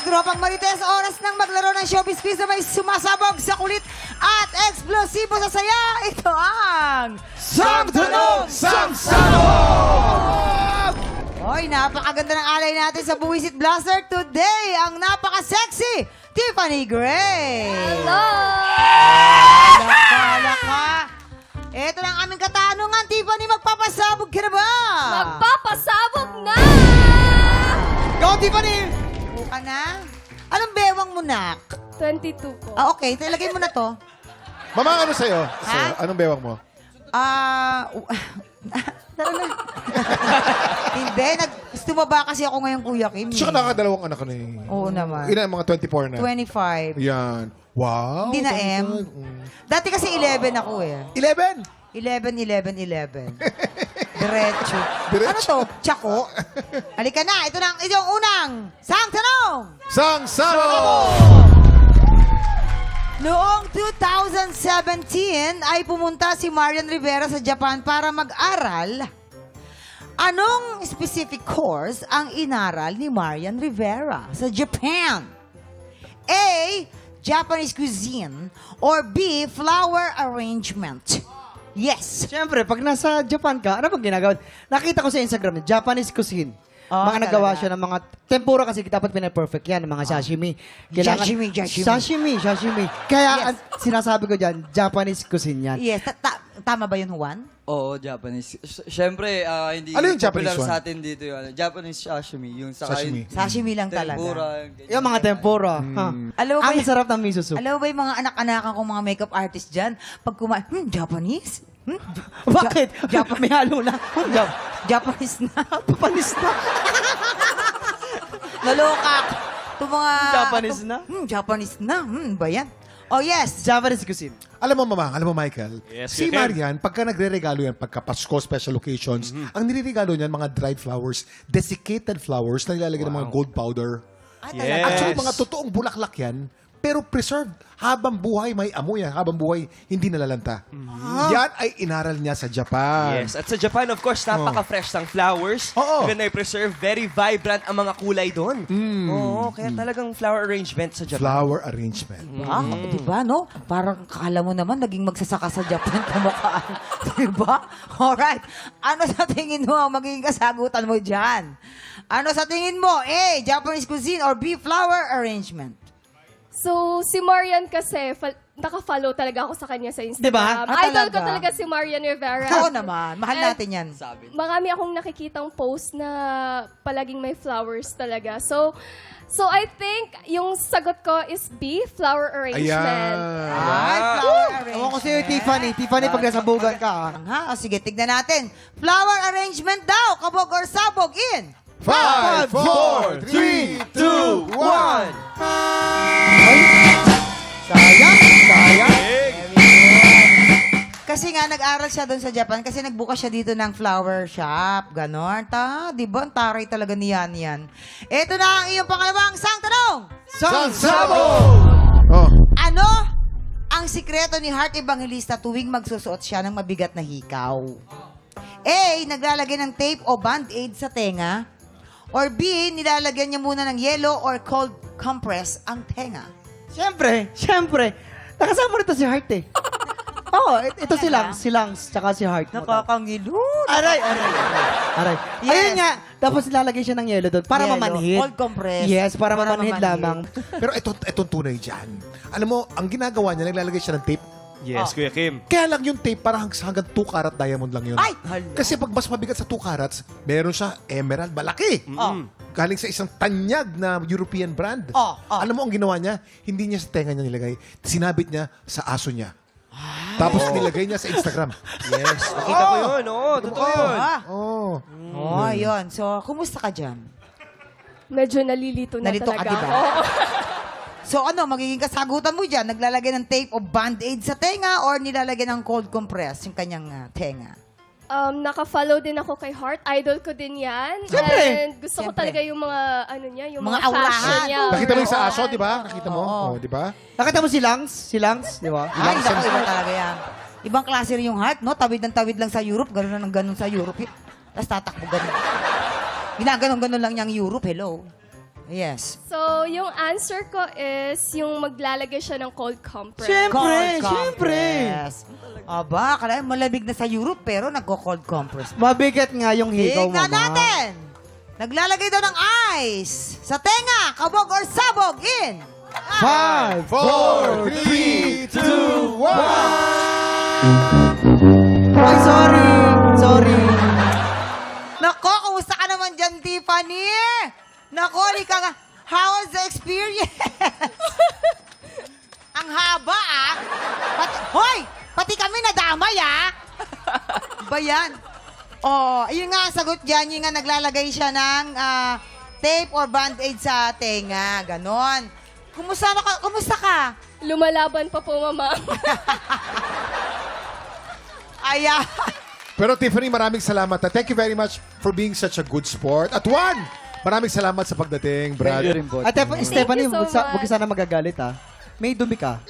Tropang Marites, oras ng maglaro ng showbiz quiz na may sumasabog sa kulit at eksplosibo sa saya. Ito ang Sang Tanong, Sang Sabog! Hoy, napakaganda ng alay natin sa Buwisit Blaster today. Ang napaka-sexy, Tiffany Gray. Hello! Laka. Ito na ang aming katanungan, Tiffany, magpapasabog ka na ba? Magpapasabog na! Go, Tiffany! Buka na. Anong bewang mo, nak? 22 po. Ah, okay. Ilagay mo na to. Mama, ano sa'yo? Ha? Anong bewang mo? Tara na. Hindi. Tumaba kasi ako ngayon, Kuya Kim. Tsaka nakakadalawang anak ka na eh. Oo naman. Ilan mga 24 na? 25. Yan. Wow. Hindi na M. Dati kasi 11 ako eh. 11? 11. Diretso. Diretso. Ano to? Tsako? Halika na. Ito na yung unang Sang Tanong! Sang Sabog! Noong 2017 ay pumunta si Marian Rivera sa Japan para mag-aral. Anong specific course ang inaral ni Marian Rivera sa Japan? A. Japanese cuisine or B. Flower arrangement? Yes. Siyempre, pag nasa Japan ka, ano bang ginagawa? Nakita ko sa Instagram niya, Japanese cuisine. Oh, mga nagawa talaga? siya ng mga tempura kasi dapat pina-perfect yan, ng mga sashimi. Sashimi. Kaya Yes. ang sinasabi ko dyan, Japanese cuisine yan. Yes. Tama ba yun, Juan? Oo, Japanese. Siyempre, hindi Ano yung popular Japanese one? sa atin dito. Japanese sashimi. Yung saka Sashimi. yung Sashimi lang talaga. tempura. Yung mga tempura. Ha. Alam mo ba Ang y- sarap ng miso soup. Alam mo ba yung mga anak-anakan kong mga makeup artist dyan? Pag kumain, Japanese? Bakit? May halo na. Japanese na. Papanis na. Naloka. Itong mga... Japanese na? Japanese na. Ba yan? Oh, yes. Japanese cuisine. Alam mo, Mama, alam mo, Michael, Yes, si you can. Marian, pagka nagre-regalo yan, pagka Pasko, special occasions, ang nire-regalo niyan, mga dried flowers, desiccated flowers na nilalagyan ng mga gold powder. Yes. Actually, mga totoong bulaklak yan, pero preserved. Habang buhay, may amoy yan. Habang buhay, hindi nalalanta. Yan ay inaral niya sa Japan. Yes. At sa Japan, of course, napaka-fresh ng flowers. Oo. Even na-preserve, very vibrant ang mga kulay doon. Oo, kaya talagang flower arrangement sa Japan. Flower arrangement. Ah, di ba, no? Parang kala mo naman, naging magsasaka sa Japan kumakain. Di ba? Alright. Ano sa tingin mo ang magiging kasagutan mo dyan? Ano sa tingin mo? A. Japanese cuisine or B. Flower arrangement? So, si Marian kasi, naka-follow talaga ako sa kanya sa Instagram. Diba? Ah, Idol ko talaga? talaga si Marian Rivera. Oo naman. Mahal natin yan. Marami akong nakikitang post na palaging may flowers talaga. So I think yung sagot ko is B, flower arrangement. Ay, flower arrangement. Ewan ko sa'yo, Tiffany. Tiffany, pag nasabugan ka, ha? Ha? O sige, tignan natin. Flower arrangement daw. Kabog or sabog in. 5, 4, 3, 2, 1. Sayang. Kasi nga, nag-aral siya doon sa Japan kasi nagbukas siya dito ng flower shop. Ganon. Di ba? Ang taray talaga ni Yan. Ito na ang iyong pangalawang sang tanong. Sang Sabog! Oh. Ano ang sikreto ni Heart Evangelista tuwing magsusuot siya ng mabigat na hikaw? A. Naglalagay ng tape o band-aid sa tenga. Or B. Nilalagyan niya muna ng yellow or cold compress ang tenga. Siyempre. Nakasama rito si Heart eh. Oo, ito si Langs, tsaka si Heart. Nakakangilot. Aray. Yes. Ayun nga, tapos nilalagay siya ng yelo doon para Yellow, mamanhid. cold compress. Yes, para Para mamanhid mamanhid. lamang. Pero itong tunay dyan. Alam mo, ang ginagawa niya, naglalagay siya ng tape. Yes, Kuya Kim. Kaya lang yung tape, parang hanggang 2 karat diamond lang yun. Ay! Hala. Kasi pag mas mabigat sa 2 carats, meron siya emerald, malaki. Oh. Galing sa isang tanyag na European brand. Oh. Alam mo, ang ginawa niya, hindi niya sa tenga niya nilagay. Sinabit niya sa aso niya. Tapos nilagay niya sa Instagram. Yes. Nakita ko yun. Oo, totoo yun. Ah. Oh. Oh, yun. So, kumusta ka dyan? Medyo nalilito na Nalito ka, talaga. diba? Oo. So, ano, magiging kasagutan mo dyan? Naglalagay ng tape o band-aid sa tenga or nilalagay ng cold compress yung kanyang tenga? Naka-follow din ako kay Heart. Idol ko din yan. Siyempre. And gusto ko Siyempre. talaga yung mga, ano niya, yung Mga mga, fashion aurahan. niya. Nakita mo yung sa Oo. aso, di ba? Nakita mo? Oo. Oh, di ba? Nakita mo si Langs? Si Langs, di ba? Ay, naku, iba talaga yan. Ibang klase rin yung Heart, no? Tawid ng tawid lang sa Europe. Ganun na ng ganun sa Europe. Tapos tatakbo ganun. Ginaganon-ganon lang niyang Europe. Hello. Yes. So, yung answer ko is yung maglalagay siya ng cold compress. Siyempre, Cold siyempre. compress. Aba, kala malamig na sa Europe pero nagko-cold compress. Mabigat nga yung higaw, Tingnan mama. natin. Naglalagay daw ng ice sa tenga, kabog or sabog in. 5, 4, 3, 2, 1. Ay, sorry. Sorry. Nako, kumusta ka naman dyan, Tiffany? Nako, ka nga. How was the experience? Ang haba, ah. Hoy! Pati kami nadamay, ah. Ba yan? Oh, yun nga ang sagot dyan. Yung nga naglalagay siya ng tape or band-aid sa tenga. Ganon. Kumusta ka? Lumalaban pa po, mama. Ayan. Pero Tiffany, maraming salamat. Thank you very much for being such a good sport. At Juan, maraming salamat sa pagdating, Brad. Thank you rin po. At Stephanie, you so huwag much. ka sana magagalit, ha? May dumi ka.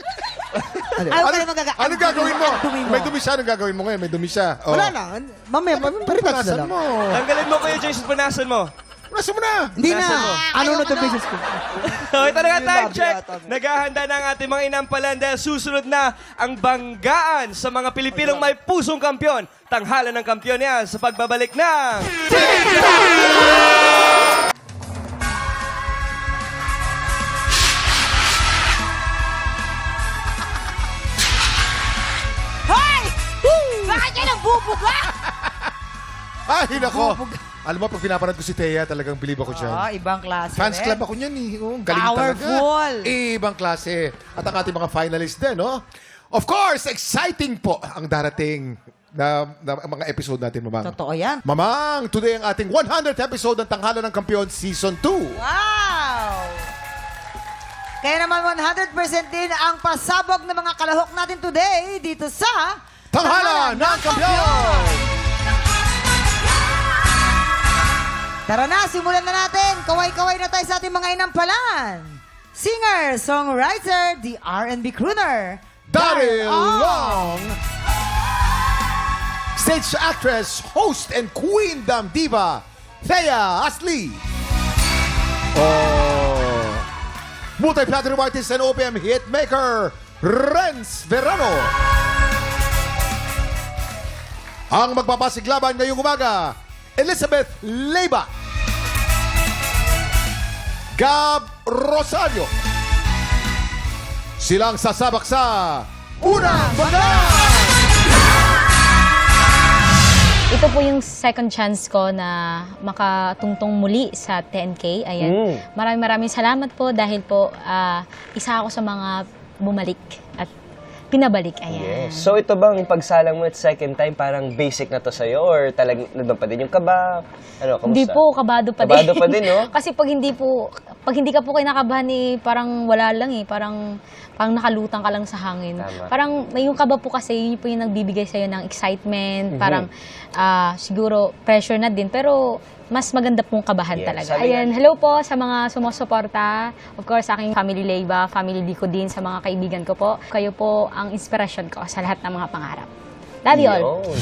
Ayaw ka na magaga. Anong gagawin mo? Dumi mo. May dumi siya. Anong gagawin mo ngayon? May dumi siya. Oh. Wala na. Mamaya, retouch na Punasan lang. mo. Tanggalin mo Kuya Jason, punasan mo. Punasan mo na. Hindi na. Punasan mo. Ano na Ayaw to ko na. business ko? Okay, talaga Yun time lang, check. yata. Naghahanda na ang ating mga inampalan dahil susunod na ang banggaan sa mga Pilipinong may pusong kampyon. Tanghalan ng kampyon yan sa pagbabalik ng... Hoy! Bakit ka nagbubuga? Ay, nako. Alam mo, pag pinapanood ko si Thea, talagang believe ako dyan. Ibang klase. Fans rin. club ako niyan eh. Oh, galing Powerful. talaga. Ibang klase. At ang ating mga finalists din, no? Of course, exciting po ang darating na mga episode natin, Mamang. Totoo yan. Mamang, today ang ating 100th episode ng Tanghalan ng Kampiyon Season 2. Wow! Kaya naman 100% din ang pasabog ng mga kalahok natin today dito sa Tanghalan ng Kampiyon! Tara na, simulan na natin. Kaway-kaway na tayo sa ating mga inampalan. Singer, songwriter, the R&B crooner, Daryl Ong. Long! Stage actress, host, and queendom diva, Thea Asli. Oh. Multi-platinum artist and OPM hitmaker, Renz Verano. Ang magpapasiglaban ngayong umaga, Elizabeth Leyva. Gab Rosario. Silang sasabak sa Unang Bagas! Ito po yung second chance ko na makatungtong muli sa 10K. Ayan. Maraming salamat po dahil po isa ako sa mga bumalik at pinabalik. Ayan. Yes. So ito bang pagsalang mo at second time parang basic na to sa'yo or talagang nandun pa din yung kaba? Ano, kamusta? Hindi po, kabado pa din. Kabado pa din, no? Kasi pag hindi ka po kinakabahan parang wala lang parang nakalutang ka lang sa hangin. Tama. Parang may yung kaba po kasi yun po yung nagbibigay sa'yo ng excitement, parang siguro pressure na din, pero mas maganda pong kabahan Yes, talaga. sabi Ayan, nga- hello po sa mga sumusuporta. Of course, sa aking family Leyva, family Dico din, sa mga kaibigan ko po. Kayo po ang inspirasyon ko sa lahat ng mga pangarap. Love you all. Yun.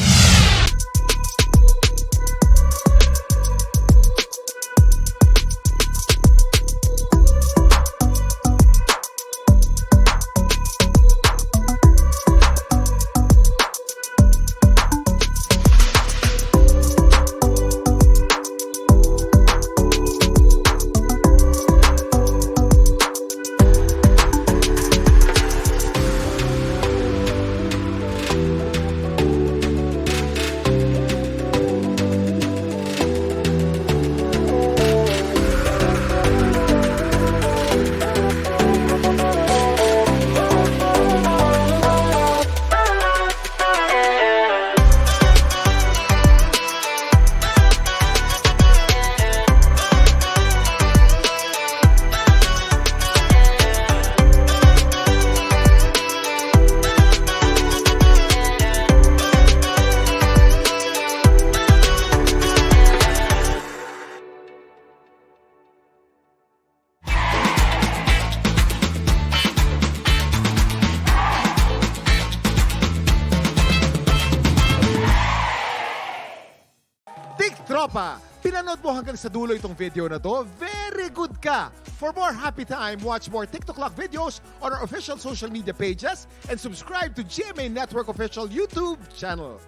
Tik Tropa, pinanood mo hanggang sa dulo itong video na to. Very Very good ka! For more happy time, watch more TikTok Lock videos on our official social media pages and subscribe to GMA Network official YouTube channel.